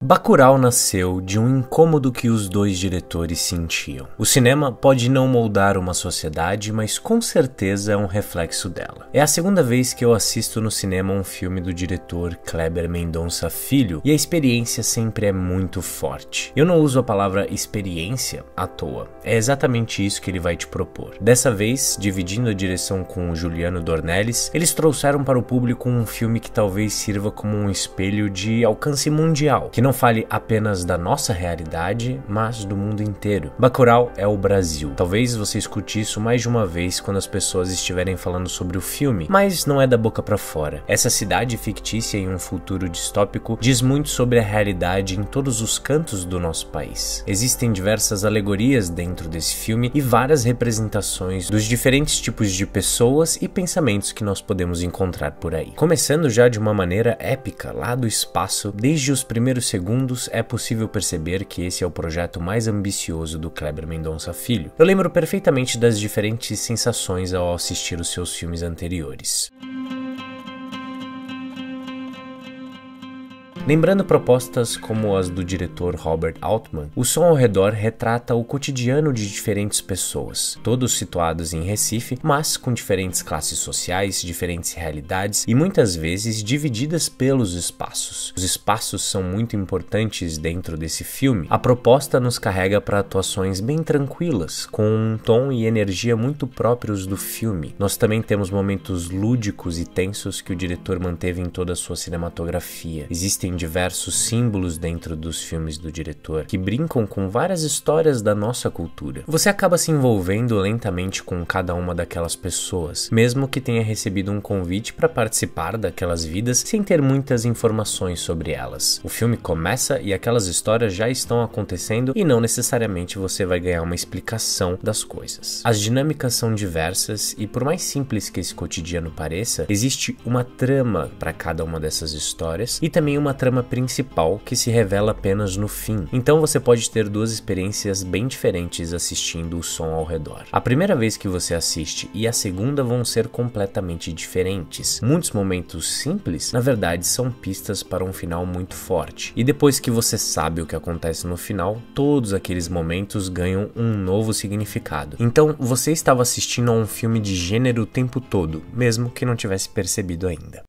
Bacurau nasceu de um incômodo que os dois diretores sentiam. O cinema pode não moldar uma sociedade, mas com certeza é um reflexo dela. É a segunda vez que eu assisto no cinema um filme do diretor Kleber Mendonça Filho e a experiência sempre é muito forte. Eu não uso a palavra experiência à toa, é exatamente isso que ele vai te propor. Dessa vez, dividindo a direção com o Juliano Dornelles, eles trouxeram para o público um filme que talvez sirva como um espelho de alcance mundial, que não fale apenas da nossa realidade, mas do mundo inteiro. Bacurau é o Brasil. Talvez você escute isso mais de uma vez quando as pessoas estiverem falando sobre o filme, mas não é da boca pra fora. Essa cidade fictícia em um futuro distópico diz muito sobre a realidade em todos os cantos do nosso país. Existem diversas alegorias dentro desse filme e várias representações dos diferentes tipos de pessoas e pensamentos que nós podemos encontrar por aí. Começando já de uma maneira épica, lá do espaço, desde os primeiros segundos é possível perceber que esse é o projeto mais ambicioso do Kleber Mendonça Filho. Eu lembro perfeitamente das diferentes sensações ao assistir os seus filmes anteriores. Lembrando propostas como as do diretor Robert Altman, O Som ao Redor retrata o cotidiano de diferentes pessoas, todos situados em Recife, mas com diferentes classes sociais, diferentes realidades e muitas vezes divididas pelos espaços. Os espaços são muito importantes dentro desse filme. A proposta nos carrega para atuações bem tranquilas, com um tom e energia muito próprios do filme. Nós também temos momentos lúdicos e tensos que o diretor manteve em toda a sua cinematografia. Existem diversos símbolos dentro dos filmes do diretor que brincam com várias histórias da nossa cultura. Você acaba se envolvendo lentamente com cada uma daquelas pessoas, mesmo que tenha recebido um convite para participar daquelas vidas sem ter muitas informações sobre elas. O filme começa e aquelas histórias já estão acontecendo e não necessariamente você vai ganhar uma explicação das coisas. As dinâmicas são diversas e, por mais simples que esse cotidiano pareça, existe uma trama para cada uma dessas histórias e também uma trama principal que se revela apenas no fim. Então você pode ter duas experiências bem diferentes assistindo O Som ao Redor. A primeira vez que você assiste e a segunda vão ser completamente diferentes. Muitos momentos simples, na verdade, são pistas para um final muito forte. E depois que você sabe o que acontece no final, todos aqueles momentos ganham um novo significado. Então você estava assistindo a um filme de gênero o tempo todo, mesmo que não tivesse percebido ainda.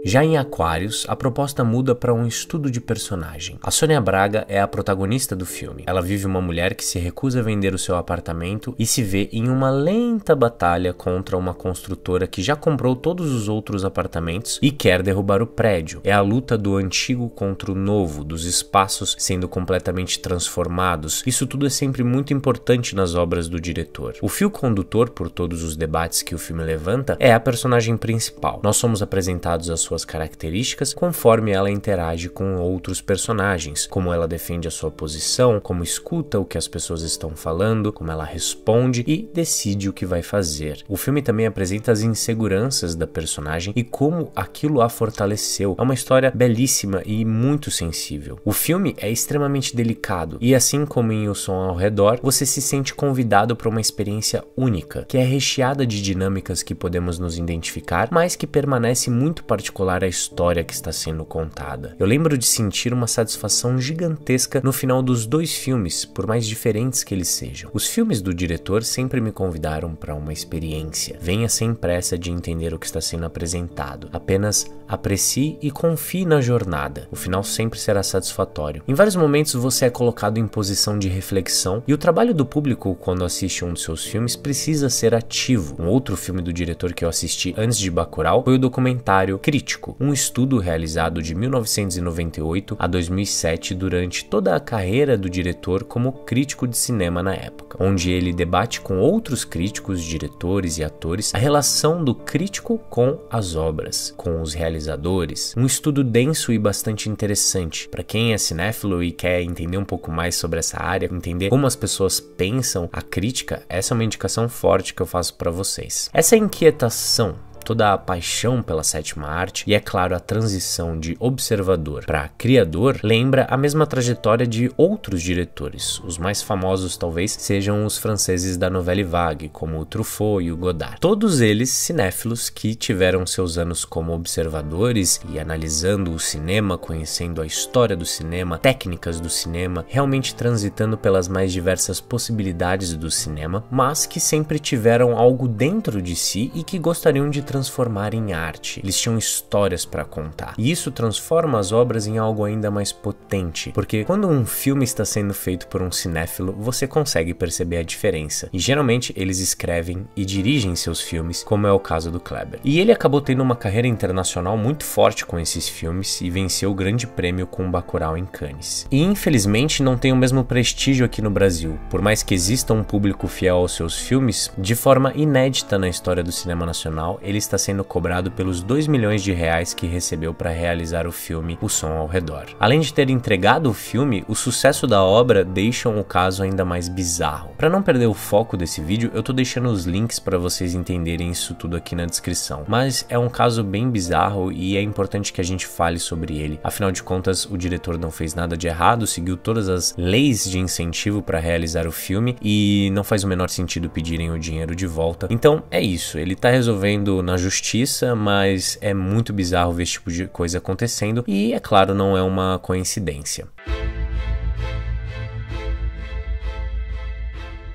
Já em Aquários, a proposta muda para um estudo de personagem. A Sônia Braga é a protagonista do filme. Ela vive uma mulher que se recusa a vender o seu apartamento e se vê em uma lenta batalha contra uma construtora que já comprou todos os outros apartamentos e quer derrubar o prédio. É a luta do antigo contra o novo, dos espaços sendo completamente transformados. Isso tudo é sempre muito importante nas obras do diretor. O fio condutor por todos os debates que o filme levanta é a personagem principal. Nós somos apresentados às suas características conforme ela interage com outros personagens, como ela defende a sua posição, como escuta o que as pessoas estão falando, como ela responde e decide o que vai fazer. O filme também apresenta as inseguranças da personagem e como aquilo a fortaleceu. É uma história belíssima e muito sensível. O filme é extremamente delicado e, assim como em O Som ao Redor, você se sente convidado para uma experiência única, que é recheada de dinâmicas que podemos nos identificar, mas que permanece muito particular a história que está sendo contada. Eu lembro de sentir uma satisfação gigantesca no final dos dois filmes, por mais diferentes que eles sejam. Os filmes do diretor sempre me convidaram para uma experiência. Venha sem pressa de entender o que está sendo apresentado. Apenas aprecie e confie na jornada. O final sempre será satisfatório. Em vários momentos você é colocado em posição de reflexão e o trabalho do público quando assiste um dos seus filmes precisa ser ativo. Um outro filme do diretor que eu assisti antes de Bacurau foi o documentário Crítico, um estudo realizado de 1998 a 2007 durante toda a carreira do diretor como crítico de cinema na época, onde ele debate com outros críticos, diretores e atores a relação do crítico com as obras, com os realizadores. Um estudo denso e bastante interessante. Para quem é cinéfilo e quer entender um pouco mais sobre essa área, entender como as pessoas pensam a crítica, essa é uma indicação forte que eu faço para vocês. Essa inquietação toda a paixão pela sétima arte e, é claro, a transição de observador para criador lembra a mesma trajetória de outros diretores. Os mais famosos talvez sejam os franceses da Nouvelle Vague, como o Truffaut e o Godard. Todos eles cinéfilos que tiveram seus anos como observadores e analisando o cinema, conhecendo a história do cinema, técnicas do cinema, realmente transitando pelas mais diversas possibilidades do cinema, mas que sempre tiveram algo dentro de si e que gostariam de transformar em arte. Eles tinham histórias para contar. E isso transforma as obras em algo ainda mais potente, porque quando um filme está sendo feito por um cinéfilo, você consegue perceber a diferença. E geralmente eles escrevem e dirigem seus filmes, como é o caso do Kleber. E ele acabou tendo uma carreira internacional muito forte com esses filmes e venceu o grande prêmio com Bacurau em Cannes. E infelizmente não tem o mesmo prestígio aqui no Brasil. Por mais que exista um público fiel aos seus filmes, de forma inédita na história do cinema nacional, ele está sendo cobrado pelos 2 milhões de reais que recebeu para realizar o filme O Som ao Redor. Além de ter entregado o filme, o sucesso da obra deixam o caso ainda mais bizarro. Para não perder o foco desse vídeo, eu tô deixando os links para vocês entenderem isso tudo aqui na descrição. Mas é um caso bem bizarro e é importante que a gente fale sobre ele. Afinal de contas, o diretor não fez nada de errado, seguiu todas as leis de incentivo para realizar o filme e não faz o menor sentido pedirem o dinheiro de volta. Então é isso, ele tá resolvendo na justiça, mas é muito bizarro ver esse tipo de coisa acontecendo e, é claro, não é uma coincidência.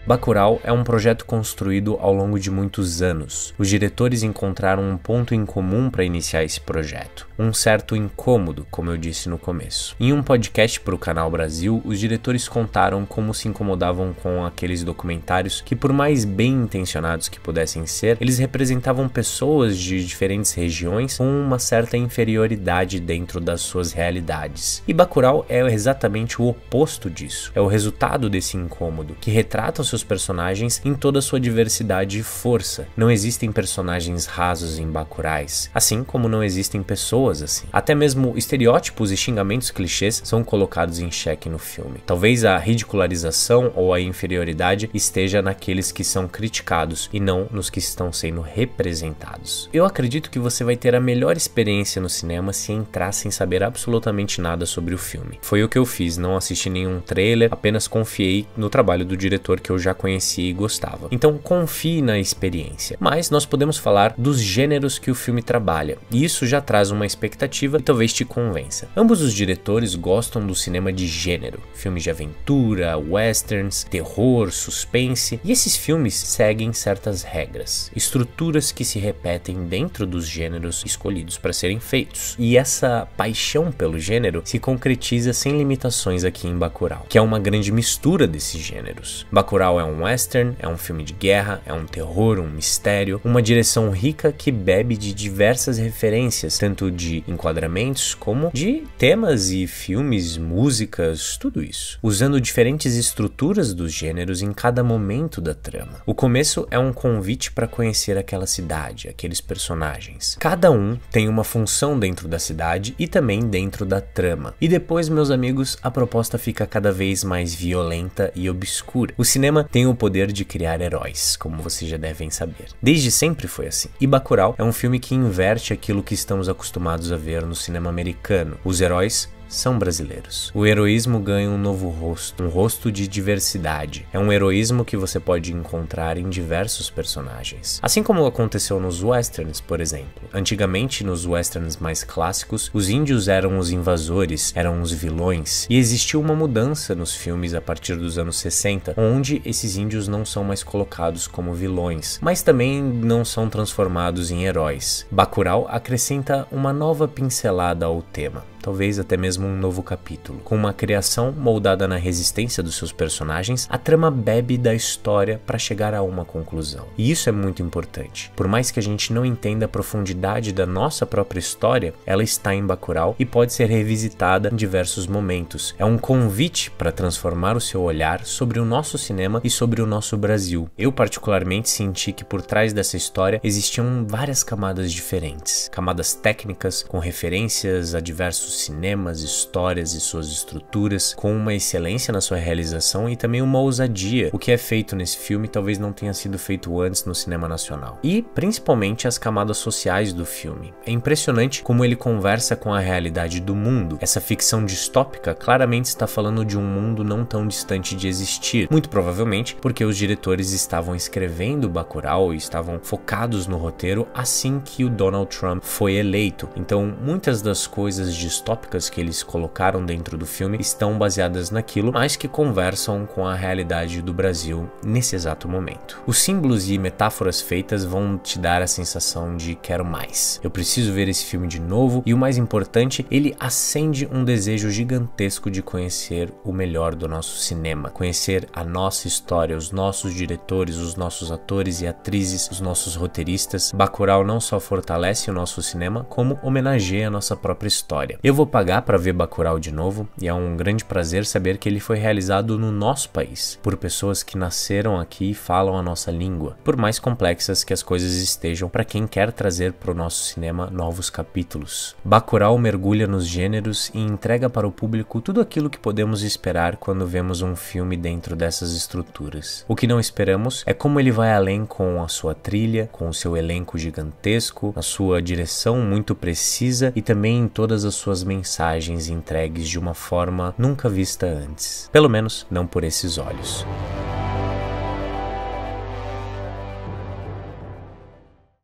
Bacurau é um projeto construído ao longo de muitos anos. Os diretores encontraram um ponto em comum para iniciar esse projeto, um certo incômodo, como eu disse no começo. Em um podcast para o Canal Brasil, os diretores contaram como se incomodavam com aqueles documentários que, por mais bem intencionados que pudessem ser, eles representavam pessoas de diferentes regiões com uma certa inferioridade dentro das suas realidades. E Bacurau é exatamente o oposto disso. É o resultado desse incômodo, que retrata os seus personagens em toda a sua diversidade e força. Não existem personagens rasos em Bacurais, assim como não existem pessoas assim. Até mesmo estereótipos e xingamentos clichês são colocados em xeque no filme. Talvez a ridicularização ou a inferioridade esteja naqueles que são criticados e não nos que estão sendo representados. Eu acredito que você vai ter a melhor experiência no cinema se entrar sem saber absolutamente nada sobre o filme. Foi o que eu fiz, não assisti nenhum trailer, apenas confiei no trabalho do diretor que eu já conhecia e gostava. Então confie na experiência. Mas nós podemos falar dos gêneros que o filme trabalha, e isso já traz uma expectativa e talvez te convença. Ambos os diretores gostam do cinema de gênero, filmes de aventura, westerns, terror, suspense, e esses filmes seguem certas regras, estruturas que se repetem dentro dos gêneros escolhidos para serem feitos. E essa paixão pelo gênero se concretiza sem limitações aqui em Bacurau, que é uma grande mistura desses gêneros. Bacurau é um western, é um filme de guerra, é um terror, um mistério, uma direção rica que bebe de diversas referências, tanto de enquadramentos como de temas e filmes, músicas, tudo isso, usando diferentes estruturas dos gêneros em cada momento da trama. O começo é um convite para conhecer aquela cidade, aqueles personagens. Cada um tem uma função dentro da cidade e também dentro da trama. E depois, meus amigos, a proposta fica cada vez mais violenta e obscura. O cinema tem o poder de criar heróis, como vocês já devem saber. Desde sempre foi assim. E Bacurau é um filme que inverte aquilo que estamos acostumados a ver no cinema americano. Os heróis são brasileiros. O heroísmo ganha um novo rosto, um rosto de diversidade. É um heroísmo que você pode encontrar em diversos personagens. Assim como aconteceu nos westerns, por exemplo. Antigamente, nos westerns mais clássicos, os índios eram os invasores, eram os vilões, e existiu uma mudança nos filmes a partir dos anos 60, onde esses índios não são mais colocados como vilões, mas também não são transformados em heróis. Bacurau acrescenta uma nova pincelada ao tema, talvez até mesmo um novo capítulo. Com uma criação moldada na resistência dos seus personagens, a trama bebe da história para chegar a uma conclusão. E isso é muito importante. Por mais que a gente não entenda a profundidade da nossa própria história, ela está em Bacurau e pode ser revisitada em diversos momentos. É um convite para transformar o seu olhar sobre o nosso cinema e sobre o nosso Brasil. Eu particularmente senti que por trás dessa história existiam várias camadas diferentes. Camadas técnicas, com referências a diversos nossos cinemas, histórias e suas estruturas, com uma excelência na sua realização e também uma ousadia. O que é feito nesse filme talvez não tenha sido feito antes no cinema nacional. E, principalmente, as camadas sociais do filme. É impressionante como ele conversa com a realidade do mundo. Essa ficção distópica claramente está falando de um mundo não tão distante de existir. Muito provavelmente porque os diretores estavam escrevendo Bacurau e estavam focados no roteiro assim que o Donald Trump foi eleito. Então, muitas das coisas distópicas que eles colocaram dentro do filme estão baseadas naquilo, mas que conversam com a realidade do Brasil nesse exato momento. Os símbolos e metáforas feitas vão te dar a sensação de quero mais. Eu preciso ver esse filme de novo e o mais importante, ele acende um desejo gigantesco de conhecer o melhor do nosso cinema, conhecer a nossa história, os nossos diretores, os nossos atores e atrizes, os nossos roteiristas. Bacurau não só fortalece o nosso cinema, como homenageia a nossa própria história. Eu vou pagar para ver Bacurau de novo e é um grande prazer saber que ele foi realizado no nosso país, por pessoas que nasceram aqui e falam a nossa língua, por mais complexas que as coisas estejam para quem quer trazer para o nosso cinema novos capítulos. Bacurau mergulha nos gêneros e entrega para o público tudo aquilo que podemos esperar quando vemos um filme dentro dessas estruturas. O que não esperamos é como ele vai além com a sua trilha, com o seu elenco gigantesco, a sua direção muito precisa e também em todas as suas mensagens entregues de uma forma nunca vista antes. Pelo menos não por esses olhos.